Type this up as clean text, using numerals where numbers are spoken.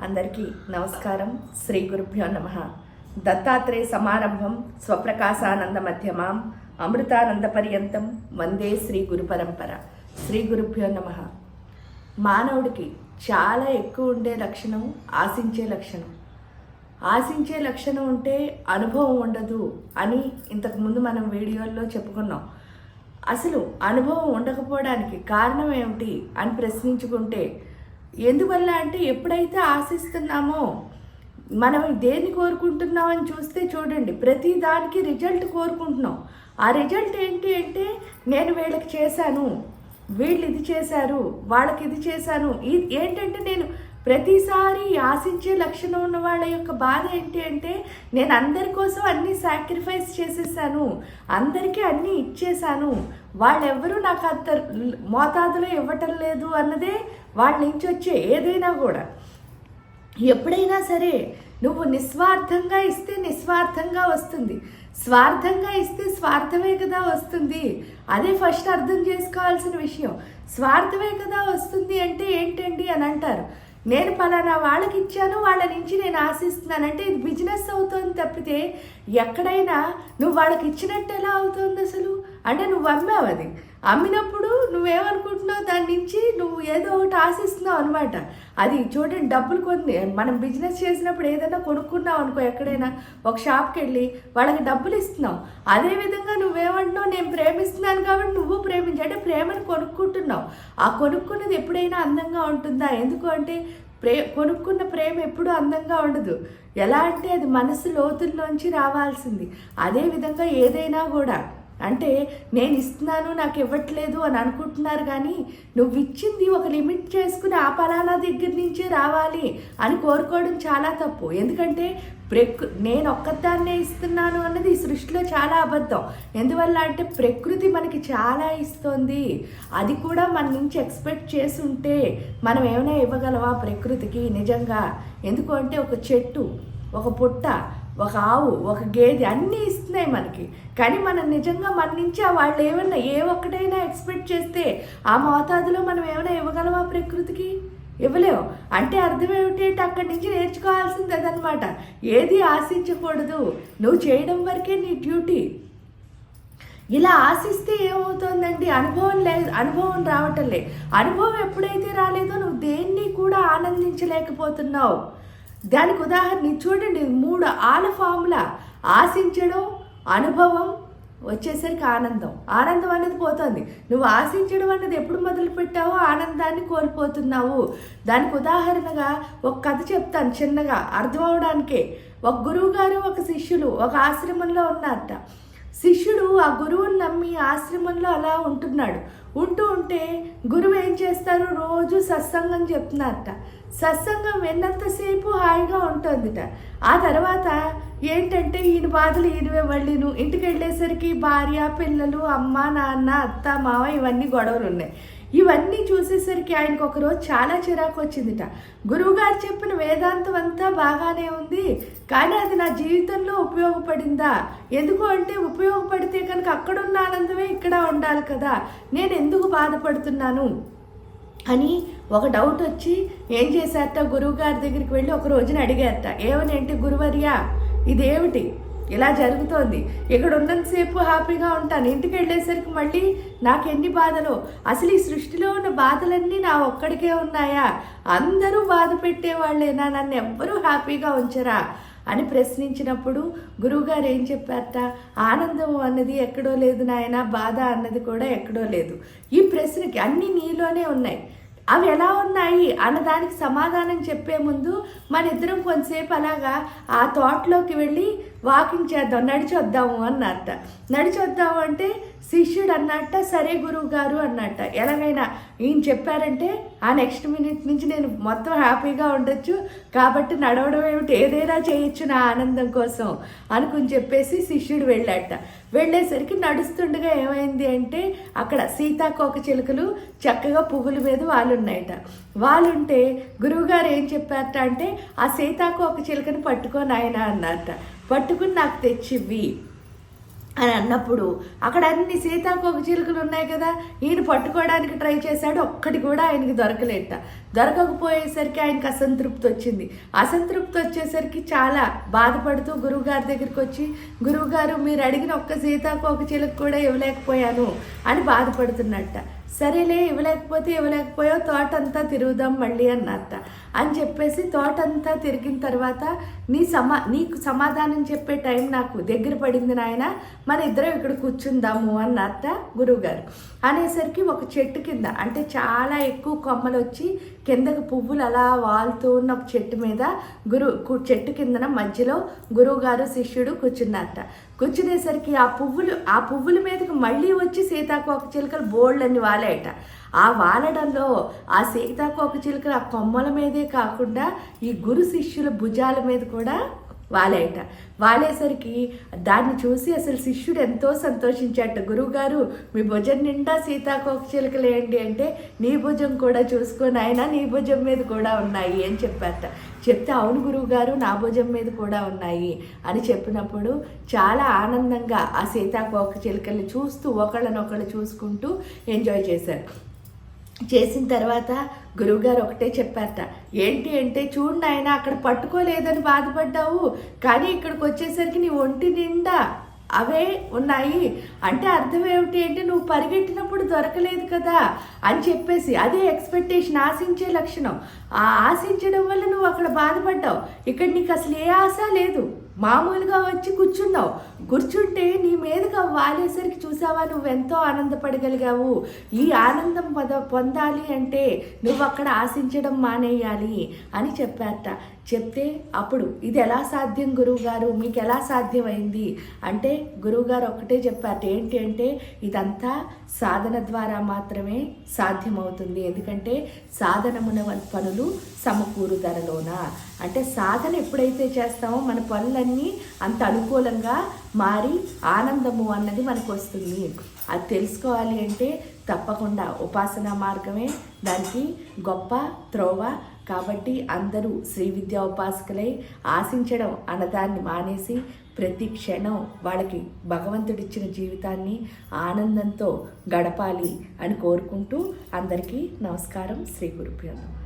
అందరికీ నమస్కారం. శ్రీ గురుభ్యో నమః. దత్తాత్రేయ సమారంభం స్వప్రకాశానంద మధ్యమాం అమృతానంద పర్యంతం వందే శ్రీ గురు పరంపర. శ్రీ గురుభ్యో నమః. మానవుడికి చాలా ఎక్కువ ఉండే లక్షణం ఆశించే లక్షణం. ఆశించే లక్షణం ఉంటే అనుభవం ఉండదు అని ఇంతకుముందు మనం వీడియోల్లో చెప్పుకున్నాం. అసలు అనుభవం ఉండకపోవడానికి కారణం ఏమిటి అని ప్రశ్నించుకుంటే, ఎందువల్ల అంటే ఎప్పుడైతే ఆశిస్తున్నామో మనం దేన్ని కోరుకుంటున్నామని చూస్తే చూడండి, ప్రతి దానికి రిజల్ట్ కోరుకుంటున్నాం. ఆ రిజల్ట్ ఏంటి అంటే, నేను వీళ్ళకి చేశాను, వీళ్ళు ఇది చేశారు, వాళ్ళకి ఇది చేశాను. ఏంటంటే నేను ప్రతిసారి ఆశించే లక్షణం ఉన్న వాళ్ళ యొక్క బాధ ఏంటి అంటే, నేను అందరి కోసం అన్నీ సాక్రిఫైస్ చేసేసాను, అందరికీ అన్నీ ఇచ్చేసాను, వాళ్ళెవ్వరూ నాకు అంత మోతాదులో ఇవ్వటం లేదు అన్నదే వాళ్ళ నుంచి వచ్చే ఏదైనా కూడా. ఎప్పుడైనా సరే నువ్వు నిస్వార్థంగా ఇస్తే నిస్వార్థంగా వస్తుంది, స్వార్థంగా ఇస్తే స్వార్థమే కదా వస్తుంది. అదే ఫస్ట్ అర్థం చేసుకోవాల్సిన విషయం. స్వార్థమే కదా వస్తుంది అంటే ఏంటండి అని అంటారు. నేను పలానా వాళ్ళకి ఇచ్చాను, వాళ్ళ నుంచి నేను ఆశిస్తున్నానంటే ఇది బిజినెస్ అవుతుంది తప్పితే ఎక్కడైనా నువ్వు వాళ్ళకి ఇచ్చినట్టు ఎలా అవుతుంది అసలు? అంటే నువ్వు అమ్మావు, అది అమ్మినప్పుడు నువ్వేమనుకుంటున్నావు, దాని నుంచి నువ్వు ఏదో ఒకటి ఆశిస్తున్నావు అనమాట. అది చూడండి, డబ్బులు కొన్ని మనం బిజినెస్ చేసినప్పుడు ఏదైనా కొనుక్కున్నావు అనుకో, ఎక్కడైనా ఒక షాప్కి వెళ్ళి వాళ్ళకి డబ్బులు ఇస్తున్నావు. అదేవిధంగా నువ్వేమంటున్నావు, నేను ప్రేమిస్తున్నాను కాబట్టి నువ్వు ప్రేమించు అంటే ప్రేమను కొనుక్కుంటున్నావు. ఆ కొనుక్కున్నది ఎప్పుడైనా అందంగా ఉంటుందా? ఎందుకు అంటే కొనుక్కున్న ప్రేమ ఎప్పుడూ అందంగా ఉండదు. ఎలా అంటే అది మనసు లోతుల్లోంచి రావాల్సింది. అదేవిధంగా ఏదైనా కూడా అంటే నేను ఇస్తున్నాను నాకు ఇవ్వట్లేదు అని అనుకుంటున్నారు, కానీ నువ్వు ఇచ్చింది ఒక లిమిట్ చేసుకుని ఆ పలానా దగ్గర నుంచే రావాలి అని కోరుకోవడం చాలా తప్పు. ఎందుకంటే నేను ఒక్కదాన్నే ఇస్తున్నాను అన్నది ఈ సృష్టిలో చాలా అబద్ధం. ఎందువల్ల అంటే ప్రకృతి మనకి చాలా ఇస్తుంది. అది కూడా మన నుంచి ఎక్స్పెక్ట్ చేసి ఉంటే మనం ఏమైనా ఇవ్వగలవా ప్రకృతికి నిజంగా? ఎందుకు అంటే ఒక చెట్టు, ఒక పుట్ట, ఒక ఆవు, ఒక గేదె అన్నీ ఇస్తున్నాయి మనకి. కానీ మనం నిజంగా మన నుంచి వాళ్ళు ఏమన్నా ఒక్కటైనా ఎక్స్పెక్ట్ చేస్తే ఆ మోతాదులో మనం ఏమైనా ఇవ్వగలమా ప్రకృతికి? ఇవ్వలేము. అంటే అర్థం ఏమిటి అంటే అక్కడి నుంచి నేర్చుకోవాల్సింది అదనమాట. ఏది ఆశించకూడదు, నువ్వు చేయడం వరకే నీ డ్యూటీ. ఇలా ఆశిస్తే ఏమవుతుందండి, అనుభవం రావటం లే. అనుభవం ఎప్పుడైతే రాలేదో నువ్వు దేన్ని కూడా ఆనందించలేకపోతున్నావు. దానికి ఉదాహరణ చూడండి, 3 ఆల ఫార్ములా: ఆశించడం, అనుభవం, వచ్చేసరికి ఆనందం. ఆనందం అనేది పోతుంది. నువ్వు ఆశించడం అనేది ఎప్పుడు మొదలు పెట్టావో ఆనందాన్ని కోల్పోతున్నావు. దానికి ఉదాహరణగా ఒక కథ చెప్తాను చిన్నగా అర్థం అవడానికే. ఒక గురువు గారు ఒక శిష్యులు ఒక ఆశ్రమంలో ఉన్నారట. శిష్యుడు ఆ గురువుని నమ్మి ఆశ్రమంలో అలా ఉంటే గురువు ఏం చేస్తారు, రోజు సత్సంగం చెప్తున్నారట. సత్సంగం విన్నంతసేపు హాయిగా ఉంటుందిట. ఆ తర్వాత ఏంటంటే ఈయన బాధలు ఈయనవే. మళ్ళీను ఇంటికి వెళ్ళేసరికి భార్య, పిల్లలు, అమ్మ, నాన్న, అత్త, మావ ఇవన్నీ గొడవలు ఉన్నాయి. ఇవన్నీ చూసేసరికి ఆయనకు ఒకరోజు చాలా చిరాకు వచ్చిందిట. గురువుగారు చెప్పిన వేదాంతం అంతా బాగానే ఉంది, కానీ అది నా జీవితంలో ఉపయోగపడిందా? ఎందుకు అంటే ఉపయోగపడితే కనుక అక్కడున్న ఆనందమే ఇక్కడ ఉండాలి కదా, నేను ఎందుకు బాధపడుతున్నాను అని ఒక డౌట్ వచ్చి ఏం చేశారట, గురువుగారి దగ్గరికి వెళ్ళి ఒక రోజున అడిగారట. ఏమని అంటే, గురువర్యా ఇదేమిటి ఇలా జరుగుతోంది? ఇక్కడ ఉన్నంతసేపు హ్యాపీగా ఉంటాను, ఇంటికి వెళ్ళేసరికి మళ్ళీ నాకు ఎన్ని బాధలు. అసలు ఈ సృష్టిలో ఉన్న బాధలన్నీ నా ఒక్కడికే ఉన్నాయా? అందరూ బాధ పెట్టేవాళ్ళేనా? నన్ను ఎవ్వరూ హ్యాపీగా ఉంచరా అని ప్రశ్నించినప్పుడు గురువుగారు ఏం చెప్పారట, ఆనందం అన్నది ఎక్కడో లేదు నాయన, బాధ అన్నది కూడా ఎక్కడో లేదు. ఈ ప్రశ్నకి అన్నీ నీలోనే ఉన్నాయి. అవి ఎలా ఉన్నాయి అన్నదానికి సమాధానం చెప్పే ముందు మన ఇద్దరం కొంతసేపు అలాగా ఆ తోటలోకి వెళ్ళి వాకింగ్ చేద్దాం, నడిచొద్దాము అన్నట్ట. నడిచొద్దాము అంటే శిష్యుడు అన్నట్ట, సరే గురువు గారు అన్నట్ట. ఎలాగైనా ఈయన చెప్పారంటే ఆ నెక్స్ట్ మినిట్ నుంచి నేను మొత్తం హ్యాపీగా ఉండొచ్చు, కాబట్టి నడవడం ఏమిటి, ఏదైనా చేయొచ్చు నా ఆనందం కోసం అనుకుని చెప్పేసి శిష్యుడు వెళ్ళాట. వెళ్ళేసరికి నడుస్తుండగా ఏమైంది అంటే, అక్కడ సీతాకోక చిలుకలు చక్కగా పువ్వుల మీద వాళ్ళున్నాయట. వాళ్ళుంటే గురువుగారు ఏం చెప్పారట అంటే, ఆ సీతాకోక చిలుకని పట్టుకొని ఆయన అన్నారట. పట్టుకుని నాకు తెచ్చివ్వి అని అన్నప్పుడు అక్కడ అన్ని సీతాకోక చిలుకలు ఉన్నాయి కదా, ఈయన పట్టుకోవడానికి ట్రై చేశాడు, ఒక్కటి కూడా ఆయనకి దొరకలేట. దొరకకపోయేసరికి ఆయనకి అసంతృప్తి వచ్చింది. అసంతృప్తి వచ్చేసరికి చాలా బాధపడుతూ గురువుగారి దగ్గరికి వచ్చి, గురువుగారు మీరు అడిగిన ఒక్క సీతాకోక చిలుక కూడా ఇవ్వలేకపోయాను అని బాధపడుతున్నట్ట. సరేలే, ఇవ్వలేకపోయావు, తోటంతా తిరుగుదాం మళ్ళీ అన్నట్ట. అని చెప్పేసి తోటంతా తిరిగిన తర్వాత నీకు సమాధానం చెప్పే టైం నాకు దగ్గర పడింది నాయన, మన ఇద్దరం ఇక్కడ కూర్చుందాము అన్నట్ట గురువుగారు. అనేసరికి ఒక చెట్టు కింద, అంటే చాలా ఎక్కువ కొమ్మలు వచ్చి కిందకు పువ్వులు అలా వాలుతూ ఉన్న ఒక చెట్టు మీద చెట్టు కిందన మధ్యలో గురువుగారు శిష్యుడు కూర్చున్నట్ట. కూర్చునేసరికి ఆ పువ్వుల మీదకి మళ్ళీ వచ్చి సీతాకోక చిలుకలు బోళ్ళని వాలేట. ఆ వాలడంలో ఆ సీతాకోక చిలుకలు ఆ కొమ్మల మీదే కాకుండా ఈ గురు శిష్యుల భుజాల మీద కూడా వాలేట. వాలేసరికి దాన్ని చూసి అసలు శిష్యుడు ఎంతో సంతోషించాట. గురువుగారు మీ భుజం నిండా సీతాకోక చిలుకలు ఏంటి అంటే, నీ భుజం కూడా చూసుకొని ఆయన నీ భుజం మీద కూడా ఉన్నాయి అని చెప్పారట. చెప్తే అవును గురువుగారు, నా భుజం మీద కూడా ఉన్నాయి అని చెప్పినప్పుడు చాలా ఆనందంగా ఆ సీతాకోక చిలుకల్ని చూస్తూ ఒకళ్ళనొకళ్ళు చూసుకుంటూ ఎంజాయ్ చేశారు. చేసిన తర్వాత గురువుగారు ఒకటే చెప్పారట, ఏంటి అంటే చూడు నాయన, అక్కడ పట్టుకోలేదని బాధపడ్డావు, కానీ ఇక్కడికి వచ్చేసరికి నీ ఒంటి నిండా అవే ఉన్నాయి అంటే అర్థం ఏమిటి అంటే నువ్వు పరిగెట్టినప్పుడు దొరకలేదు కదా అని చెప్పేసి, అదే ఎక్స్పెక్టేషన్, ఆశించే లక్షణం. ఆ ఆశించడం వల్ల నువ్వు అక్కడ బాధపడ్డావు. ఇక్కడ నీకు అసలు ఏ ఆశ లేదు, మామూలుగా వచ్చి కూర్చుంటే నీ మీదుగా వాలేసరికి చూసావా నువ్వెంతో ఆనందపడగలిగావు. ఈ ఆనందం పొందాలి అంటే నువ్వు అక్కడ ఆశించడం మానేయాలి అని చెప్పారట. చెప్తే అప్పుడు ఇది ఎలా సాధ్యం గురువుగారు, మీకు ఎలా సాధ్యమైంది అంటే గురువుగారు ఒక్కటే చెప్పారట, ఏంటి అంటే ఇదంతా సాధన ద్వారా మాత్రమే సాధ్యమవుతుంది. ఎందుకంటే సాధనమున పనులు సమకూరు ధరలోన, అంటే సాధన ఎప్పుడైతే చేస్తామో మన పనులన్నీ అంత అనుకూలంగా మారి ఆనందము అన్నది మనకు వస్తుంది. అది తెలుసుకోవాలి అంటే తప్పకుండా ఉపాసనా మార్గమే దానికి గొప్ప త్రోవ. కాబట్టి అందరూ శ్రీ విద్యా ఉపాసకులై ఆశించడం అన్నదాన్ని మానేసి ప్రతి క్షణం వాళ్ళకి భగవంతుడిచ్చిన జీవితాన్ని ఆనందంతో గడపాలి అని కోరుకుంటూ అందరికీ నమస్కారం. శ్రీ గురుభ్యో నమః.